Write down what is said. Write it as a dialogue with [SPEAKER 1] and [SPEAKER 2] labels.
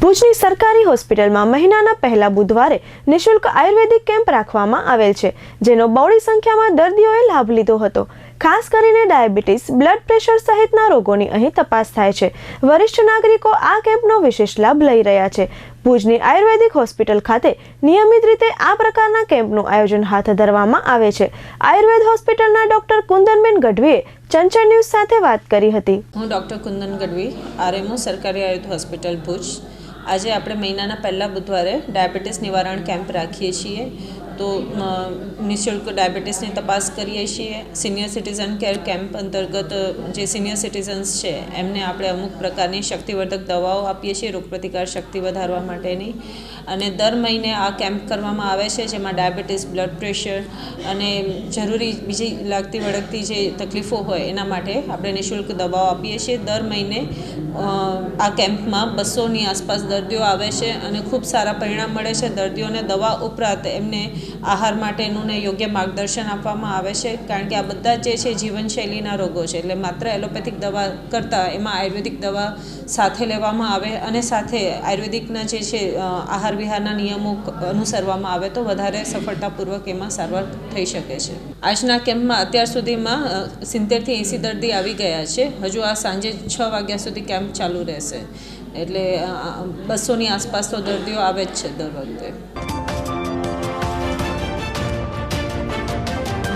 [SPEAKER 1] ભુજની સરકારી હોસ્પિટલમાં મહિનાના પહેલા બુધવારે નિઃશુલ્ક આયુર્વેદિક કેમ્પ રાખવામાં આવેલ છે, જેનો બહોળી સંખ્યામાં દર્દીઓએ લાભ લીધો હતો। ખાસ કરીને ડાયાબિટીસ, બ્લડ પ્રેશર સહિતના રોગોની અહીં તપાસ થાય છે। વરિષ્ઠ નાગરિકો આ કેમ્પનો વિશેષ લાભ લઈ રહ્યા છે। ભુજની આયુર્વેદિક હોસ્પિટલ ખાતે નિયમિત રીતે આ પ્રકારના કેમ્પનું આયોજન હાથ ધરવામાં આવે છે। આયુર્વેદ હોસ્પિટલના ડોક્ટર કુંદનબેન ગઢવીએ ચંચળ ન્યૂઝ સાથે વાત કરી હતી।
[SPEAKER 2] હું ડૉક્ટર કુંદન ગઢવી, આરએમઓ સરકારી આયુર્વેદ હોસ્પિટલ ભુજ। આજે આપણે મહિનાના પહેલા બુધવારે ડાયાબિટીસ નિવારણ કેમ્પ રાખીએ છીએ। તો નિઃશુલ્ક ડાયાબિટીસની તપાસ કરીએ છીએ। સિનિયર સિટીઝન કેર કેમ્પ અંતર્ગત જે સિનિયર સિટીઝન્સ છે એમને આપણે અમુક પ્રકારની શક્તિવર્ધક દવાઓ આપીએ છીએ રોગપ્રતિકાર શક્તિ વધારવા માટેની, અને દર મહિને આ કેમ્પ કરવામાં આવે છે, જેમાં ડાયાબિટીસ, બ્લડ પ્રેશર અને જરૂરી બીજી લાગતી વળગતી જે તકલીફો હોય એના માટે આપણે નિઃશુલ્ક દવાઓ આપીએ છીએ। દર મહિને આ કેમ્પમાં 200ની આસપાસ દર્દીઓ આવે છે અને ખૂબ સારા પરિણામ મળે છે। દર્દીઓને દવા ઉપરાંત એમને આહાર માટેનું ને યોગ્ય માર્ગદર્શન આપવામાં આવે છે, કારણ કે આ બધા જે છે જીવનશૈલીના રોગો છે, એટલે માત્ર એલોપેથિક દવા કરતાં એમાં આયુર્વેદિક દવા સાથે લેવામાં આવે અને સાથે આયુર્વેદિકના જે છે આહાર વિહારના નિયમો અનુસરવામાં આવે તો વધારે સફળતાપૂર્વક એમાં સારવાર થઈ શકે છે। આજના કેમ્પમાં અત્યાર સુધીમાં 70થી 80 દર્દી આવી ગયા છે। હજુ આ સાંજે 6 વાગ્યા સુધી કેમ્પ ચાલુ રહેશે, એટલે 200ની આસપાસ તો દર્દીઓ આવે જ છે દર વખતે।